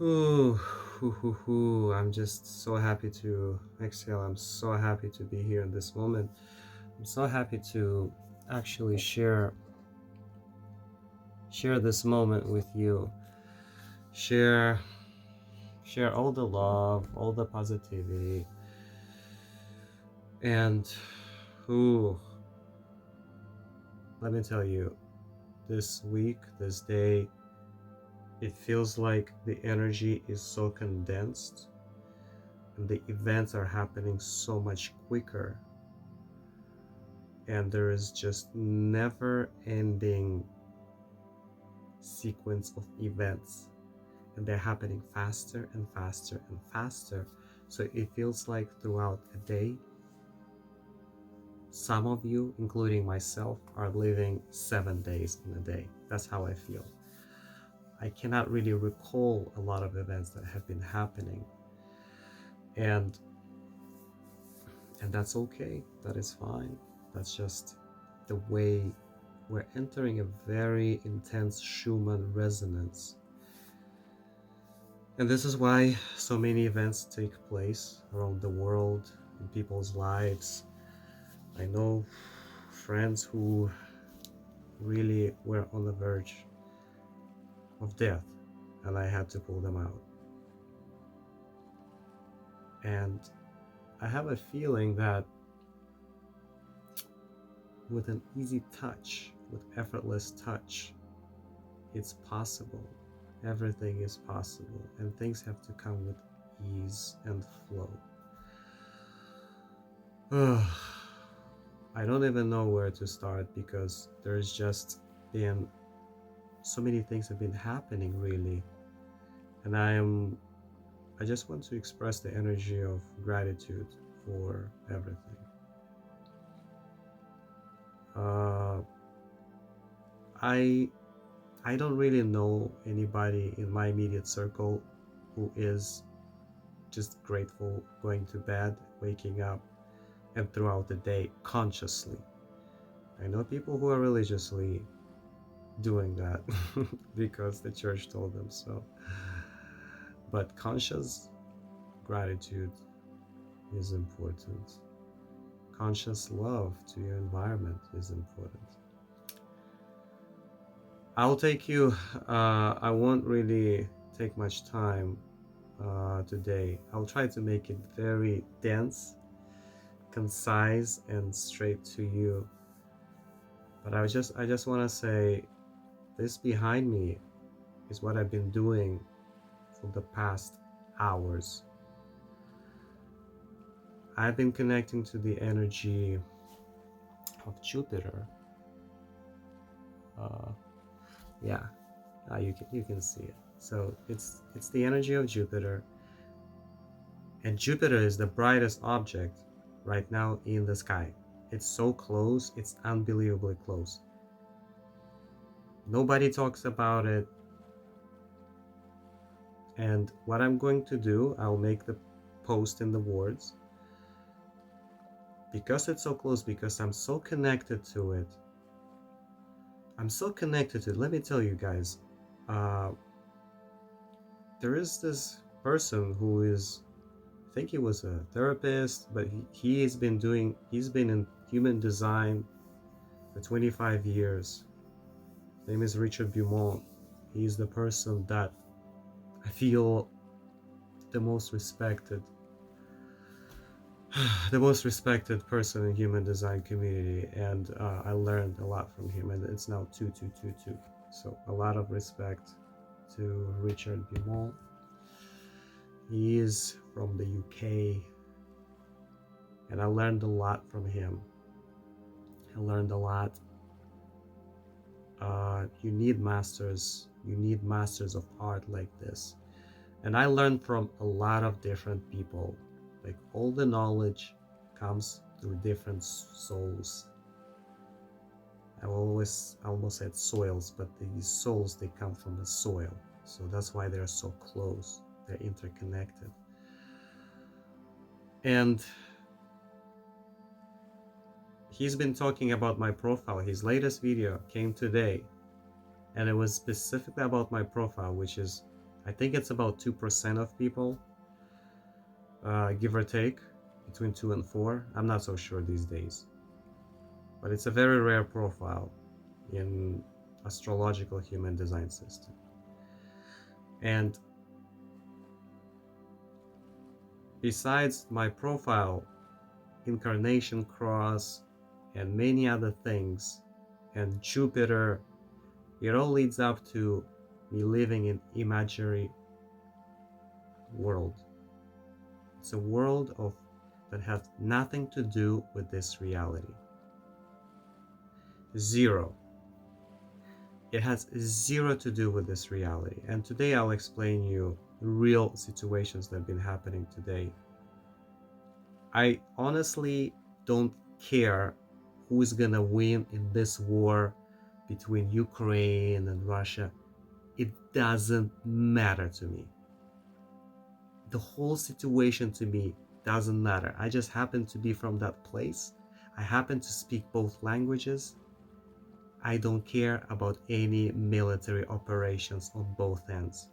Ooh, I'm just so happy to exhale. I'm so happy to be here in this moment. I'm so happy to actually share this moment with you. Share share all the love, all the positivity. And ooh, let me tell you, this week, this day, it feels like the energy is so condensed and the events are happening so much quicker, and there is just never ending sequence of events, and they're happening faster and faster and faster. So it feels like throughout a day, some of you, including myself, are living 7 days in a day. That's how I feel. I cannot really recall a lot of events that have been happening, and that's okay. That is fine. That's just the way we're entering a very intense Schumann resonance. And this is why so many events take place around the world in people's lives. I know friends who really were on the verge of death, and I had to pull them out. And I have a feeling that with an easy touch, with effortless touch, it's possible. Everything is possible, and things have to come with ease and flow. I don't even know where to start because there's just been so many things have been happening really, and I just want to express the energy of gratitude for everything. Uh, I I don't really know anybody in my immediate circle who is just grateful going to bed, waking up, and throughout the day consciously. I know people who are religiously doing that because the church told them so. But conscious gratitude is important. Conscious love to your environment is important. I'll take you, I won't really take much time today. I'll try to make it very dense, concise, and straight to you. But I just want to say this behind me is what I've been doing for the past hours. I've been connecting to the energy of Jupiter. Uh, yeah, you can see it. So it's the energy of Jupiter, and Jupiter is the brightest object right now in the sky. It's so close, it's unbelievably close. Nobody talks about it, and what I'm going to do, I'll make the post in the words. Because it's so close, because I'm so connected to it. I'm so connected to it. Let me tell you guys, uh, there is this person who is, I think he was a therapist, but he's been in human design for 25 years. His name is Richard Beaumont. He's the person that I feel the most respected, the most respected person in human design community, and I learned a lot from him. And it's now 2222, so a lot of respect to Richard Beaumont. He is from the UK, and I learned a lot from him. I learned a lot. You need masters. You need masters of art like this. And I learned from a lot of different people. Like all the knowledge comes through different souls. I almost said soils, but these souls, they come from the soil. So that's why they're so close. They're interconnected. And he's been talking about my profile. His latest video came today, and it was specifically about my profile, which is I think it's about 2% of people, give or take, between 2 and 4. I'm not so sure these days. But it's a very rare profile in astrological human design system. And besides my profile, incarnation cross, and many other things, and Jupiter, it all leads up to me living in imaginary world. It's a world of that has nothing to do with this reality. Zero. It has zero to do with this reality. And today I'll explain you real situations that have been happening today. I honestly don't care who's gonna win in this war between Ukraine and Russia. It doesn't matter to me. The whole situation to me doesn't matter. I just happen to be from that place. I happen to speak both languages. I don't care about any military operations on both ends.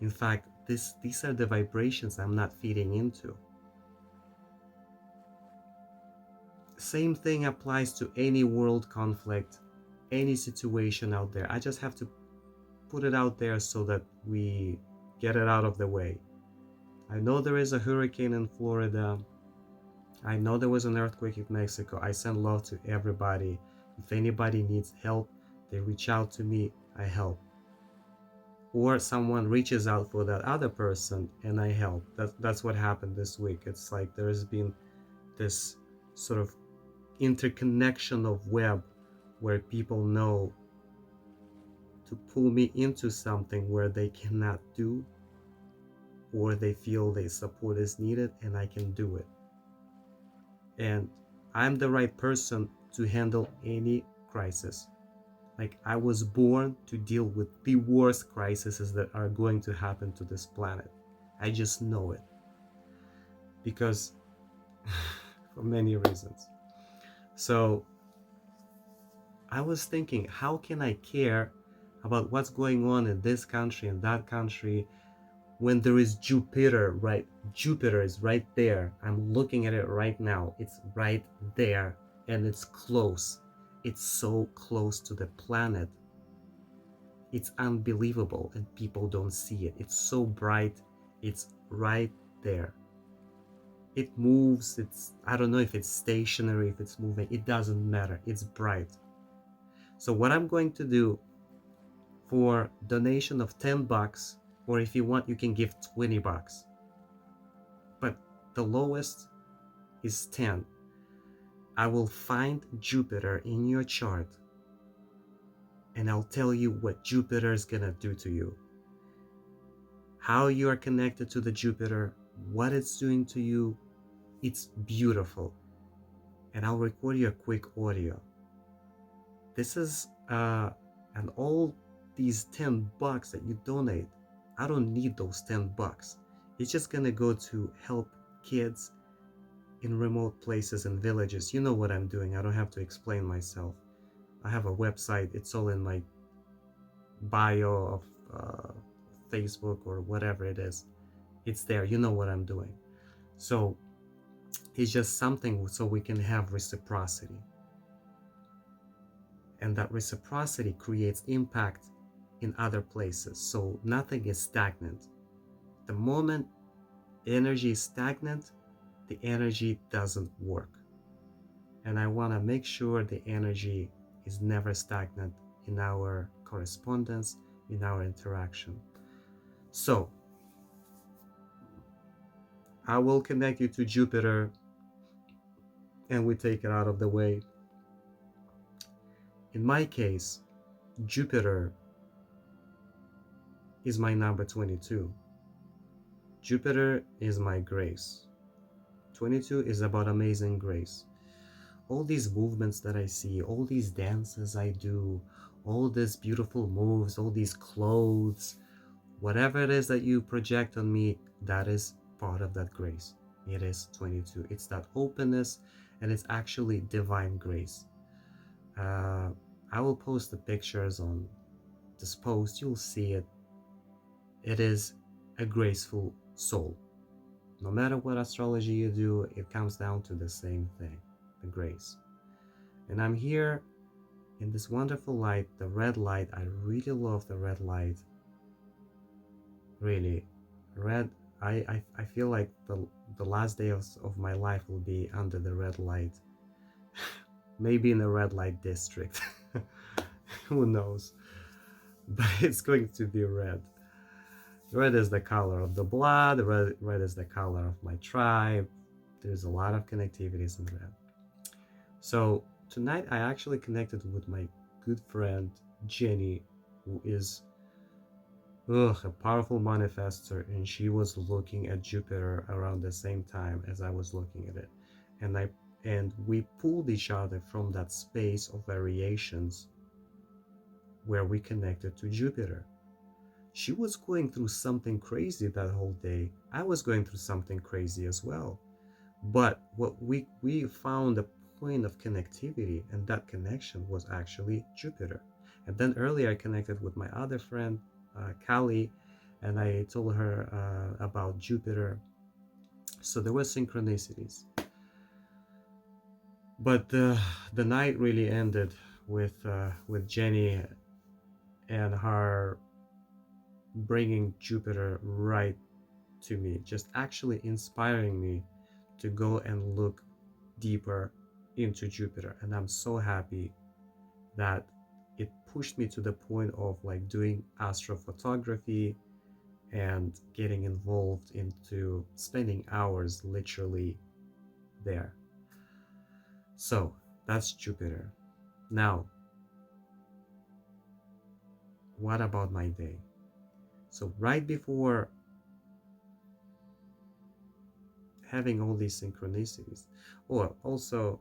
In fact, these are the vibrations I'm not feeding into. Same thing applies to any world conflict, any situation out there. I just have to put it out there so that we get it out of the way. I know there is a hurricane in Florida. I know there was an earthquake in Mexico. I send love to everybody. If anybody needs help, they reach out to me, I help. Or someone reaches out for that other person and I help. That's what happened this week. It's like there's been this sort of interconnection of web where people know to pull me into something where they cannot do, or they feel their support is needed and I can do it. And I'm the right person to handle any crisis. Like, I was born to deal with the worst crises that are going to happen to this planet. I just know it. Because for many reasons. So I was thinking, how can I care about what's going on in this country and that country when there is Jupiter, right? Jupiter is right there. I'm looking at it right now. It's right there and it's close. It's so close to the planet. It's unbelievable and people don't see it. It's so bright. It's right there. It moves. I don't know if it's stationary, if it's moving. It doesn't matter. It's bright. So what I'm going to do, for donation of $10, or if you want, you can give $20. But the lowest is 10. I will find Jupiter in your chart and I'll tell you what Jupiter is gonna do to you. How you are connected to the Jupiter, what it's doing to you. It's beautiful. And I'll record you a quick audio. This is and all these $10 that you donate, I don't need those $10. It's just gonna go to help kids in remote places and villages. You know what I'm doing. I don't have to explain myself. I have a website. It's all in my bio of Facebook or whatever it is. It's there. You know what I'm doing. So it's just something so we can have reciprocity. And that reciprocity creates impact in other places. So nothing is stagnant. The moment energy is stagnant, the energy doesn't work. And I want to make sure the energy is never stagnant in our correspondence, in our interaction. So I will connect you to Jupiter and we take it out of the way. In my case, Jupiter is my number 22. Jupiter is my grace. 22 is about amazing grace. All these movements that I see, all these dances I do, all these beautiful moves, all these clothes, whatever it is that you project on me, that is part of that grace. It is 22. It's that openness, and it's actually divine grace. I will post the pictures on this post. You'll see it. It is a graceful soul. No matter what astrology you do, it comes down to the same thing, the grace. And I'm here in this wonderful light, the red light. I really love the red light. Really. Red, I feel like the last day of my life will be under the red light. Maybe in a red light district. Who knows? But it's going to be red. Red is the color of the blood, red is the color of my tribe. There's a lot of connectivities in red. So tonight I actually connected with my good friend Jenny, who is a powerful manifester, and she was looking at Jupiter around the same time as I was looking at it. And we pulled each other from that space of variations where we connected to Jupiter. She was going through something crazy that whole day. I was going through something crazy as well. But what we found a point of connectivity, and that connection was actually Jupiter. And then earlier I connected with my other friend, Callie, and I told her about Jupiter. So there were synchronicities. But the night really ended with Jenny and her bringing Jupiter right to me, just actually inspiring me to go and look deeper into Jupiter. And I'm so happy that it pushed me to the point of like doing astrophotography and getting involved into spending hours literally there. So that's Jupiter. Now, what about my day? So right before having all these synchronicities, or also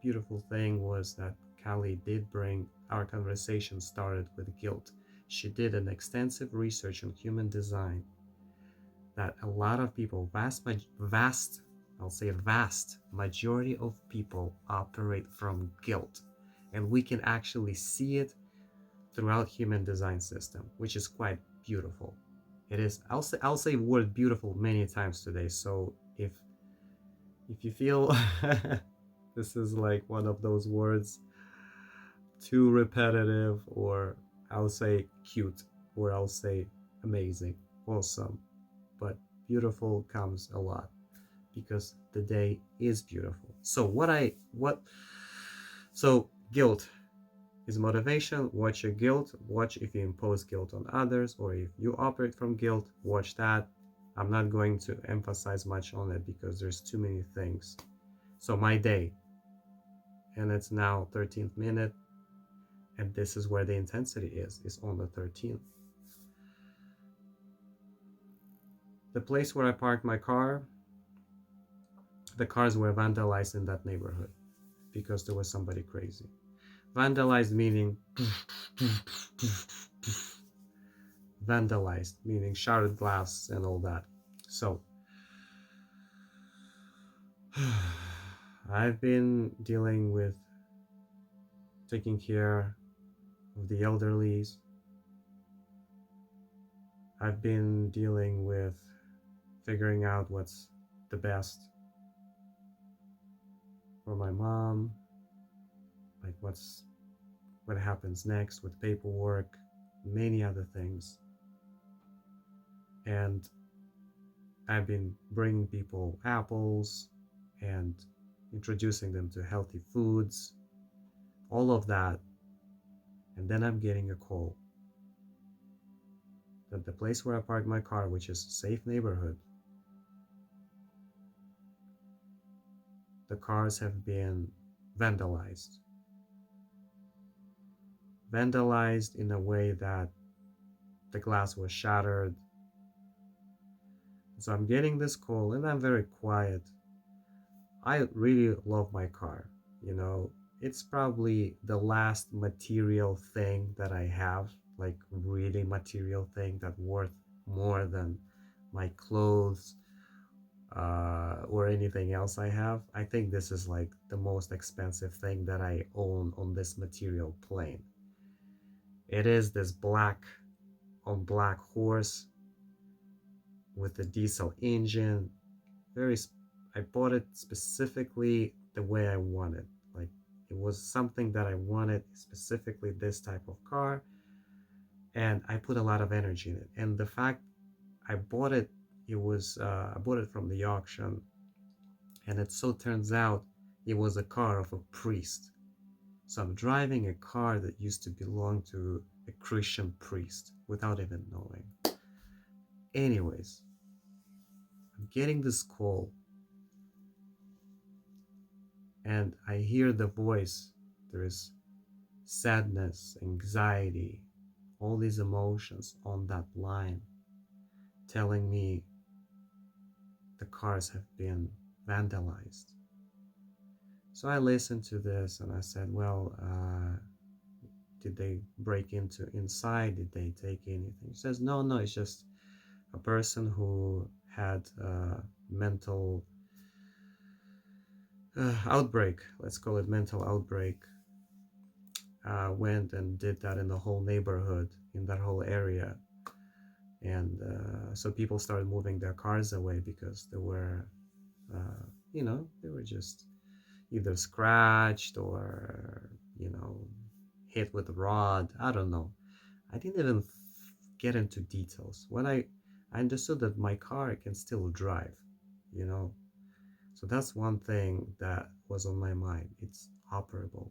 beautiful thing was that Callie did bring our conversation started with guilt. She did an extensive research on human design that a lot of people, vast majority of people operate from guilt. And we can actually see it throughout human design system, which is quite beautiful. It is, I'll say word beautiful many times today. So if you feel this is like one of those words too repetitive, or I'll say cute, or I'll say amazing, awesome, but beautiful comes a lot because the day is beautiful. So so guilt is motivation. Watch your guilt. Watch if you impose guilt on others, or if you operate from guilt, watch that. I'm not going to emphasize much on it because there's too many things. So my day, and it's now 13th minute, and this is where the intensity is on the 13th. The place where I parked my car, the cars were vandalized in that neighborhood because there was somebody crazy. Vandalized meaning vandalized meaning shattered glass and all that. So I've been dealing with taking care of the elderlies. I've been dealing with figuring out what's the best for my mom, like what happens next with paperwork, many other things. And I've been bringing people apples and introducing them to healthy foods, all of that. And then I'm getting a call that the place where I parked my car, which is a safe neighborhood, the cars have been vandalized. Vandalized in a way that the glass was shattered. So I'm getting this call and I'm very quiet. I really love my car. You know, it's probably the last material thing that I have, like really material thing that worth more than my clothes or anything else I have. I think this is like the most expensive thing that I own on this material plane. It is this black on black horse. with a diesel engine. Very, I bought it specifically the way I wanted. Like it was something that I wanted, specifically this type of car, and I put a lot of energy in it. And the fact I bought it, I bought it from the auction, and it so turns out it was a car of a priest. So I'm driving a car that used to belong to a Christian priest without even knowing. Anyways, I'm getting this call and I hear the voice. There is sadness, anxiety, all these emotions on that line telling me the cars have been vandalized. So I listened to this and I said, well, did they break into inside? Did they take anything? He says, no, no, it's just a person who had a mental outbreak, let's call it mental outbreak, went and did that in the whole neighborhood, in that whole area. And so people started moving their cars away because they were, they were just either scratched or, hit with a rod. I don't know. I didn't even get into details. When I understood that my car can still drive, you know. So that's one thing that was on my mind. It's operable.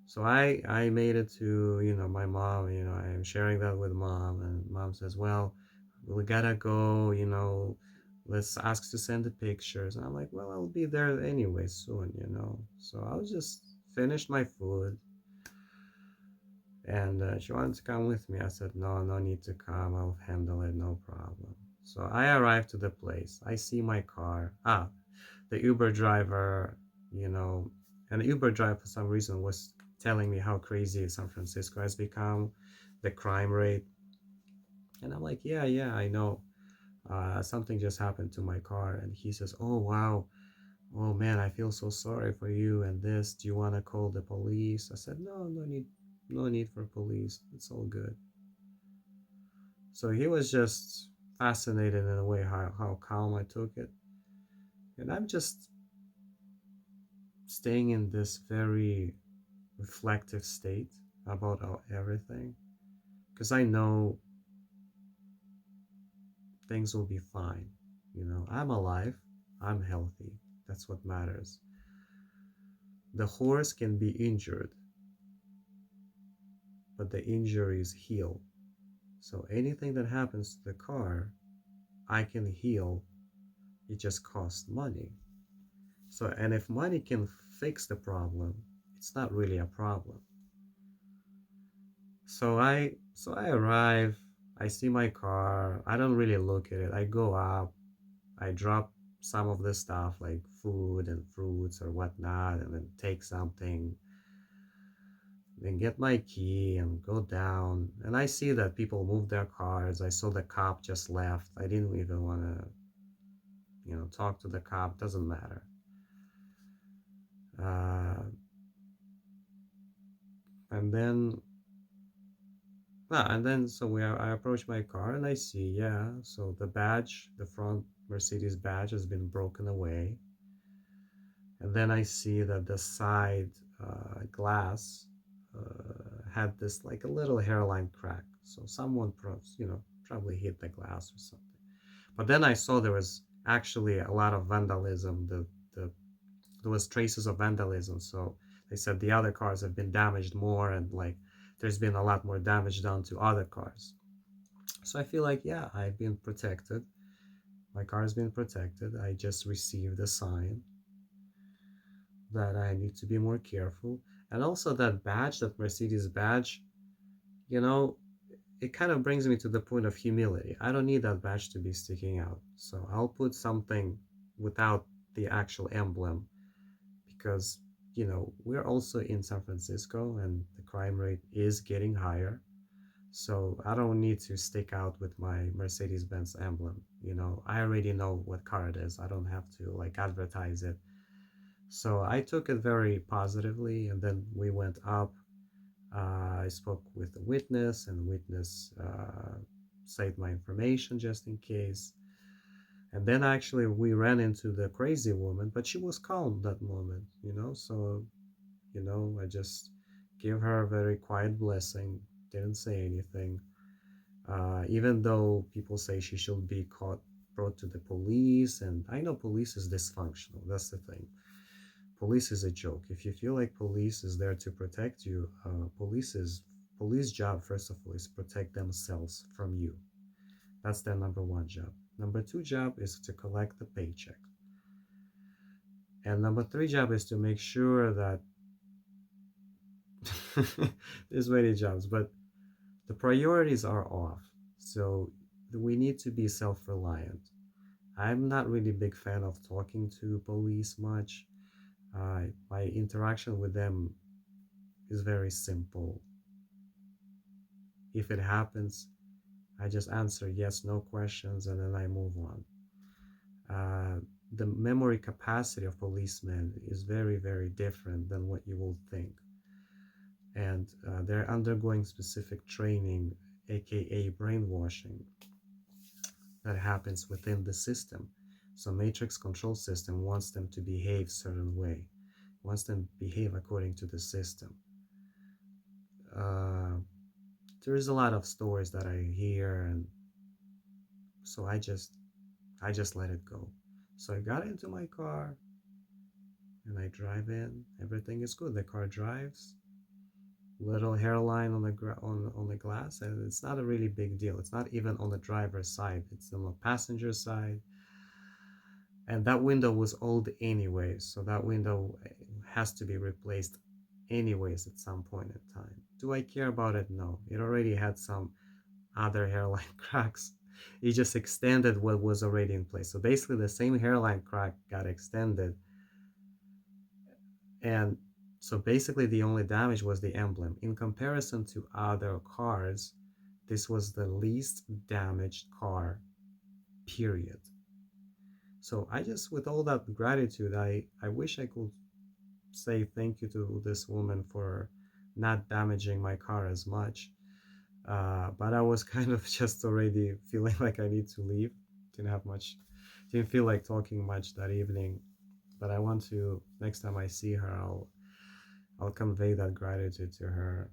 So I made it to, my mom, I'm sharing that with mom, and mom says, well, we gotta go, let's ask to send the pictures. And I'm like, well, I'll be there anyway soon. So I'll just finish my food. And she wanted to come with me. I said, no, no need to come. I'll handle it, no problem. So I arrived to the place. I see my car. The Uber driver, you know, and the Uber driver for some reason was telling me how crazy San Francisco has become, the crime rate. And I'm like, yeah, yeah, I know. Something just happened to my car. And he says, oh, wow. Oh, man, I feel so sorry for you and this. Do you want to call the police? I said, no, no need for police. It's all good. So he was just fascinated in a way how calm I took it. And I'm just staying in this very reflective state about everything because I know things will be fine. I'm alive, I'm healthy. That's what matters. The horse can be injured, but the injuries heal. So anything that happens to the car, I can heal. It just costs money. So, and if money can fix the problem, it's not really a problem. So I arrive, I see my car, I don't really look at it. I go up, I drop some of the stuff like food and fruits or whatnot, and then take something, then get my key and go down. And I see that people move their cars. I saw the cop just left. I didn't even want to, talk to the cop. Doesn't matter. Uh, and then so I approach my car and I see, yeah, so the badge, the front Mercedes badge has been broken away. And then I see that the side glass had this like a little hairline crack. So someone probably hit the glass or something. But then I saw there was actually a lot of vandalism. There was traces of vandalism. So they said the other cars have been damaged more, and like there's been a lot more damage done to other cars. So I feel like, yeah, I've been protected. My car has been protected. I just received a sign that I need to be more careful. And also that badge, that Mercedes badge, you know, it kind of brings me to the point of humility. I don't need that badge to be sticking out. So I'll put something without the actual emblem because, we're also in San Francisco and the crime rate is getting higher. So I don't need to stick out with my Mercedes Benz emblem. I already know what car it is. I don't have to like advertise it. So I took it very positively, and then we went up. I spoke with the witness, and the witness save my information just in case. And then actually we ran into the crazy woman, but she was calm that moment, So, I just gave her a very quiet blessing, didn't say anything. Even though people say she should be caught, brought to the police, and I know police is dysfunctional. That's the thing. Police is a joke. If you feel like police is there to protect you, police job first of all is protect themselves from you. That's their number one job. Number two job is to collect the paycheck, and number three job is to make sure that there's many jobs, but the priorities are off. So we need to be self-reliant. I'm not really big fan of talking to police much. My interaction with them is very simple. If it happens, I just answer yes, no questions, and then I move on. Uh, the memory capacity of policemen is very, very different than what you will think. And they're undergoing specific training, aka brainwashing, that happens within the system. So matrix control system wants them to behave certain way, wants them to behave according to the system. Uh, there is a lot of stories that I hear, and so I just let it go. So I got into my car and I drive in. Everything is good. The car drives. Little hairline on the on the glass, and it's not a really big deal. It's not even on the driver's side. It's on the passenger side. And that window was old anyways, so that window has to be replaced anyways at some point in time. Do I care about it? No. It already had some other hairline cracks. It just extended what was already in place. So basically the same hairline crack got extended, and so basically the only damage was the emblem. In comparison to other cars, this was the least damaged car, period. So I just, with all that gratitude, I wish I could say thank you to this woman for not damaging my car as much. But I was kind of just already feeling like I need to leave. Didn't feel like talking much that evening. But I want to, next time I see her, I'll convey that gratitude to her,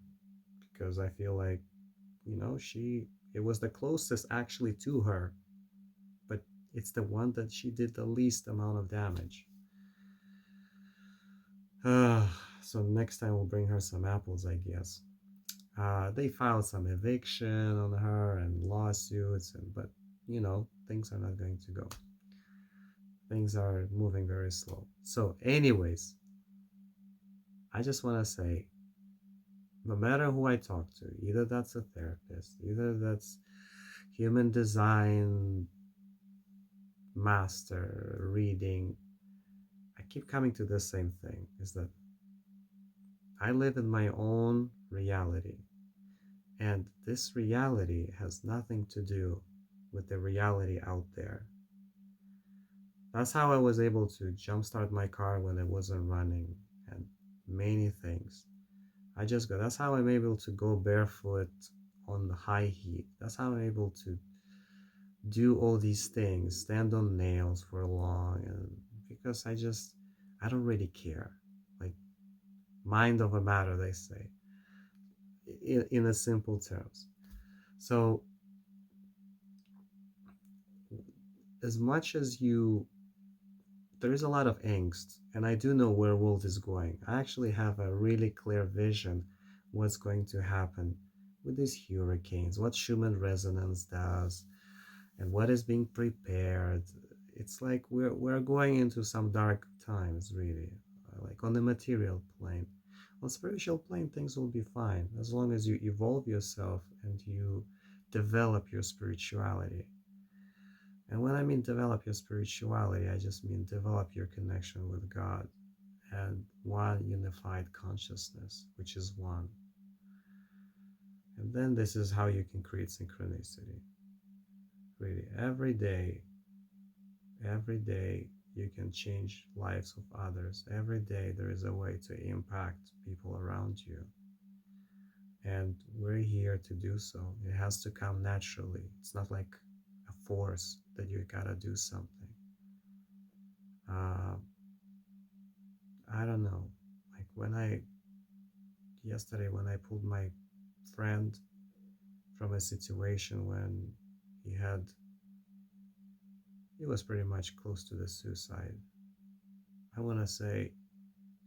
because I feel like, it was the closest actually to her, but it's the one that she did the least amount of damage. So next time we'll bring her some apples, I guess. They filed some eviction on her and lawsuits, but things are not going to go. Things are moving very slow. So, anyways, I just want to say, no matter who I talk to, either that's a therapist, either that's human design master reading, I keep coming to the same thing, is that I live in my own reality. And this reality has nothing to do with the reality out there. That's how I was able to jumpstart my car when it wasn't running, and many things. That's how I'm able to go barefoot on the high heat. That's how I'm able to do all these things, stand on nails for long, and because I don't really care. Like, mind over matter, they say, in a simple terms. So, as much as there is a lot of angst, and I do know where world is going. I actually have a really clear vision what's going to happen with these hurricanes, what Schumann resonance does, and what is being prepared. It's like we're going into some dark times, really. Like on the material plane. On spiritual plane, things will be fine as long as you evolve yourself and you develop your spirituality. And when I mean develop your spirituality, I just mean develop your connection with God and one unified consciousness, which is one. And then this is how you can create synchronicity. Really, every day you can change lives of others. Every day there is a way to impact people around you. and we're here to do so. It has to come naturally. It's not like a force that you gotta do something. Uh, I don't know. Like yesterday, when I pulled my friend from a situation when he had, he was pretty much close to the suicide. I want to say,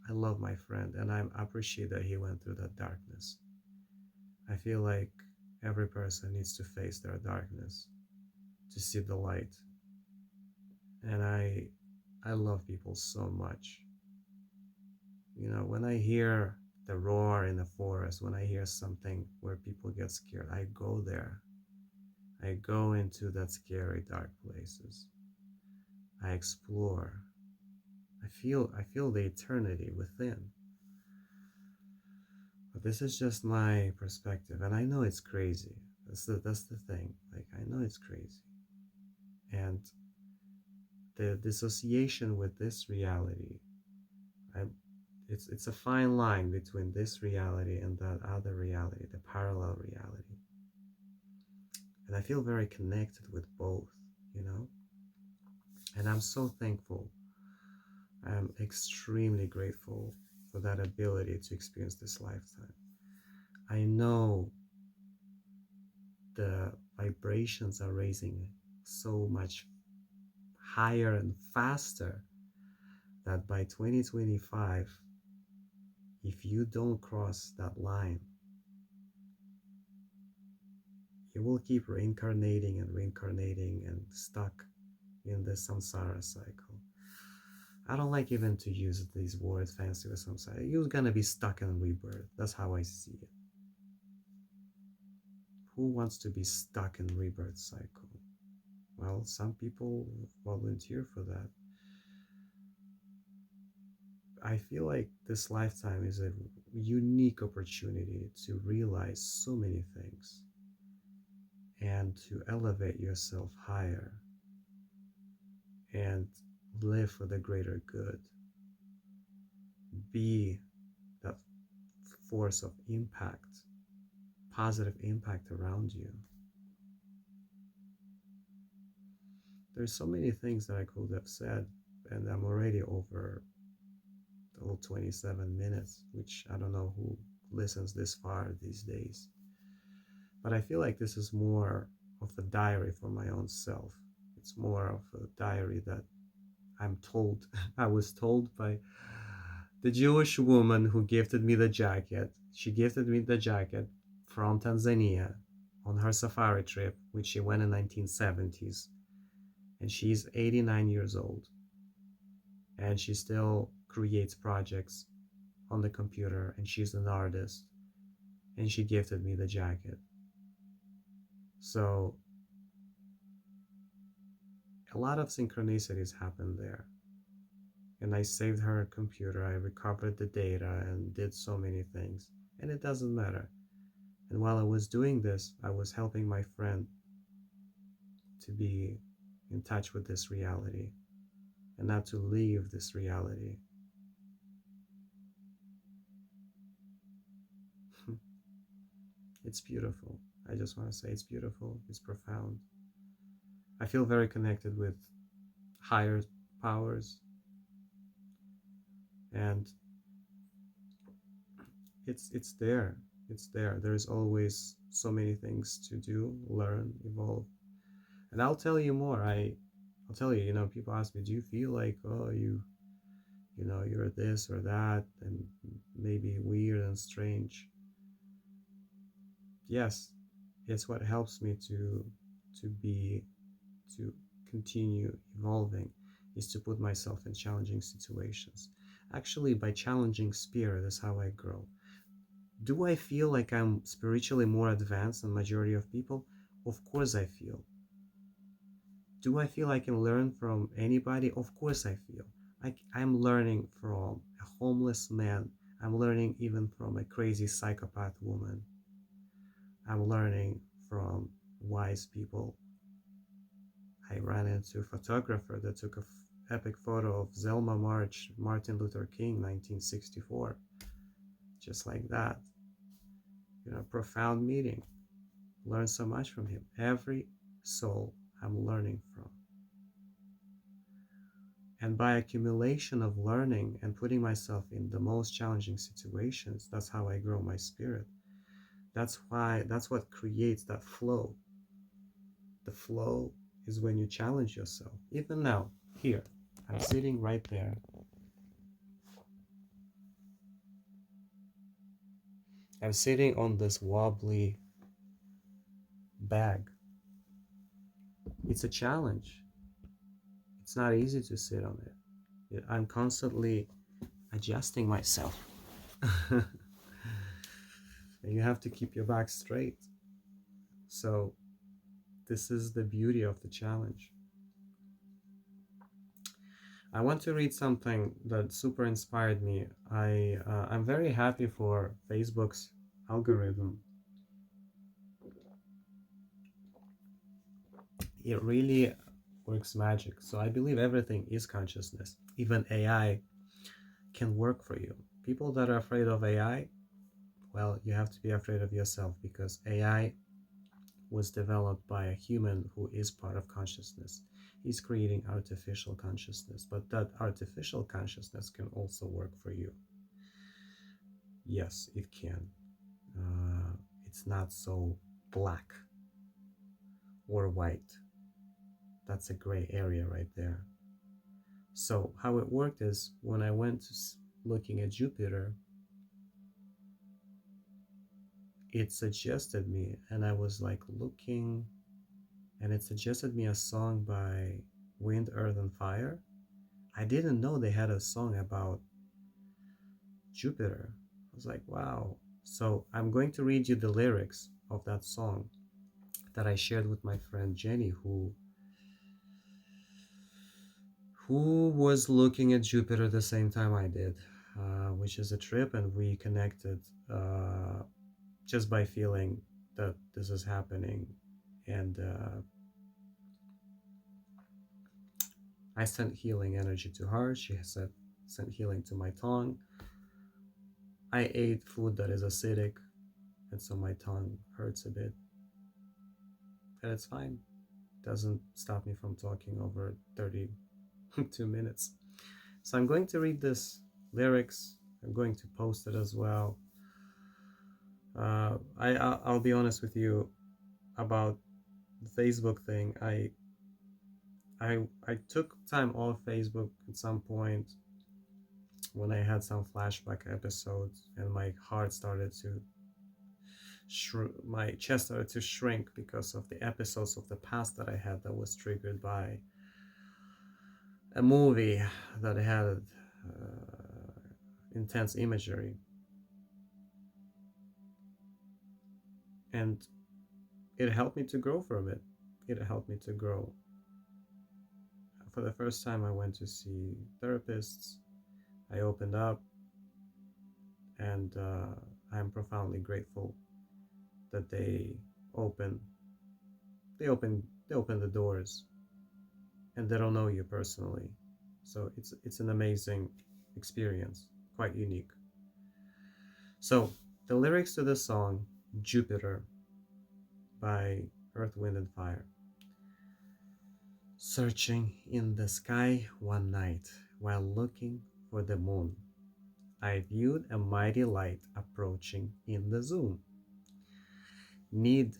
I love my friend and I appreciate that he went through that darkness. I feel like every person needs to face their darkness to see the light. And I love people so much. You know, when I hear the roar in the forest, when I hear something where people get scared, I go there. I go into that scary dark places. I explore. I feel the eternity within. But this is just my perspective, and I know it's crazy. That's the thing. Like, I know it's crazy. And the dissociation with this reality, I it's a fine line between this reality and that other reality, the parallel reality. And I feel very connected with both, you know? And I'm so thankful. I'm extremely grateful for that ability to experience this lifetime. I know the vibrations are raising so much higher and faster that by 2025, if you don't cross that line, you will keep reincarnating and stuck in the samsara cycle. I don't like even to use these words, fancy with samsara. You're gonna be stuck in rebirth. That's how I see it. Who wants to be stuck in rebirth cycle? Well, some people volunteer for that. I feel like this lifetime is a unique opportunity to realize so many things and to elevate yourself higher and live for the greater good. Be that force of impact, positive impact around you. There's so many things that I could have said, and I'm already over the whole 27 minutes, which I don't know who listens this far these days. But I feel like this is more of a diary for my own self. It's more of a diary that I'm told, I was told by the Jewish woman who gifted me the jacket. She gifted me the jacket from Tanzania on her safari trip, which she went in 1970s. And she's 89 years old. And she still creates projects on the computer, and she's an artist. And she gifted me the jacket. So a lot of synchronicities happened there. And I saved her computer, I recovered the data and did so many things. And it doesn't matter. And while I was doing this, I was helping my friend to be in touch with this reality and not to leave this reality. It's beautiful. I just want to say it's beautiful, it's profound. I feel very connected with higher powers, and it's there. It's there. There's always so many things to do, learn, evolve. And I'll tell you more. I'll tell you, people ask me, do you feel like, oh, you're this or that and maybe weird and strange? Yes, it's what helps me to be to continue evolving, is to put myself in challenging situations. Actually, by challenging spirit is how I grow. Do I feel like I'm spiritually more advanced than majority of people? Of course I feel. Do I feel I can learn from anybody? Of course I feel. I'm learning from a homeless man. I'm learning even from a crazy psychopath woman. I'm learning from wise people. I ran into a photographer that took an epic photo of Zelma March, Martin Luther King, 1964. Just like that. profound meeting. Learn so much from him. Every soul I'm learning from. And by accumulation of learning and putting myself in the most challenging situations, that's how I grow my spirit. That's what creates that flow. The flow is when you challenge yourself. Even now, here, I'm sitting right there. I'm sitting on this wobbly bag. It's a challenge. It's not easy to sit on it. I'm constantly adjusting myself. And you have to keep your back straight. So this is the beauty of the challenge. I want to read something that super inspired me. I'm very happy for Facebook's algorithm. It really works magic. So I believe everything is consciousness. Even AI can work for you. People that are afraid of AI, well, you have to be afraid of yourself, because AI was developed by a human who is part of consciousness. He's creating artificial consciousness, but that artificial consciousness can also work for you. Yes, it can. It's not so black or white. That's a gray area right there. So how it worked is, when I went to looking at Jupiter, it suggested me, and I was like looking, and it suggested me a song by Wind, Earth and Fire. I didn't know they had a song about Jupiter. I was like, wow. So I'm going to read you the lyrics of that song that I shared with my friend Jenny, who was looking at Jupiter the same time I did, which is a trip, and we connected just by feeling that this is happening. And I sent healing energy to her. She sent healing to my tongue. I ate food that is acidic, and so my tongue hurts a bit. And it's fine. Doesn't stop me from talking over 32 minutes. So I'm going to read this lyrics. I'm going to post it as well. I'll be honest with you about the Facebook thing. I took time off Facebook at some point when I had some flashback episodes, and my heart started to my chest started to shrink because of the episodes of the past that I had that was triggered by a movie that had intense imagery. And it helped me to grow from it. It helped me to grow. For the first time, I went to see therapists. I opened up, and I'm profoundly grateful that open they open the doors, and they don't know you personally. So it's an amazing experience, quite unique. So the lyrics to the song Jupiter by Earth, Wind and Fire. Searching in the sky one night while looking for the moon, I viewed a mighty light approaching in the zoom. Need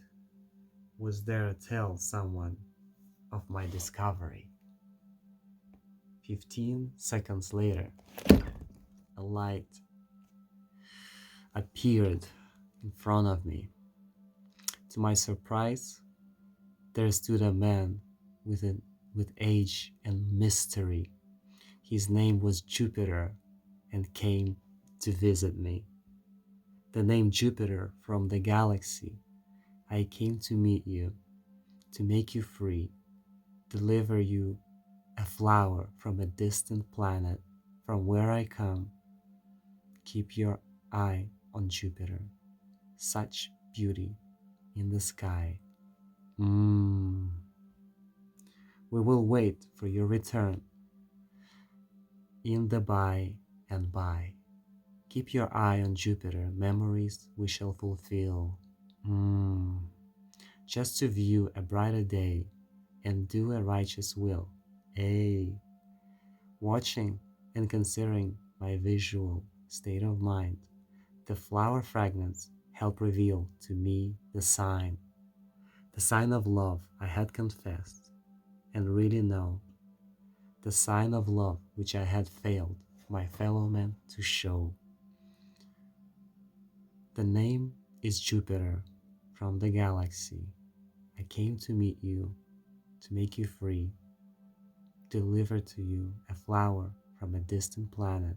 was there to tell someone of my discovery. 15 seconds later, a light appeared in front of me. To my surprise, there stood a man with age and mystery. His name was Jupiter, and came to visit me. The name Jupiter from the galaxy. I came to meet you, to make you free, deliver you a flower from a distant planet. From where I come, keep your eye on Jupiter. Such beauty in the sky. We will wait for your return in the by and by. Keep your eye on Jupiter, memories we shall fulfill. Mm. Just to view a brighter day and do a righteous will. A. Watching and considering my visual state of mind, the flower fragments help reveal to me the sign of love I had confessed and really know, the sign of love which I had failed my fellow men to show. The name is Jupiter from the galaxy. I came to meet you, to make you free, deliver to you a flower from a distant planet.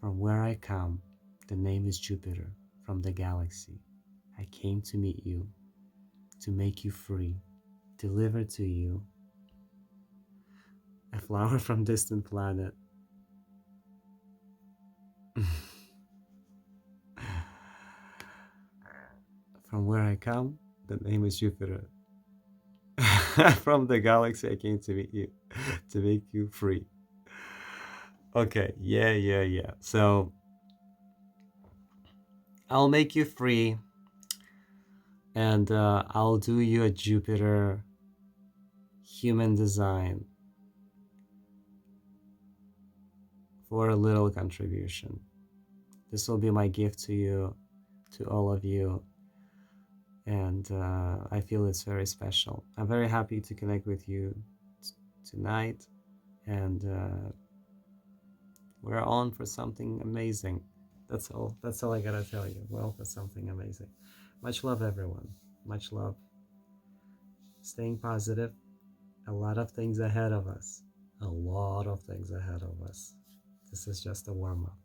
From where I come, the name is Jupiter from the galaxy. I came to meet you, to make you free, deliver to you a flower from distant planet. From where I come, the name is Jupiter. From the galaxy, I came to meet you, to make you free. Okay, yeah. So I'll make you free, and I'll do you a Jupiter human design for a little contribution. This will be my gift to you, to all of you, and I feel it's very special. I'm very happy to connect with you tonight, and we're on for something amazing. That's all. That's all I gotta tell you. Well, for something amazing. Much love, everyone. Much love. Staying positive. A lot of things ahead of us. A lot of things ahead of us. This is just a warm up.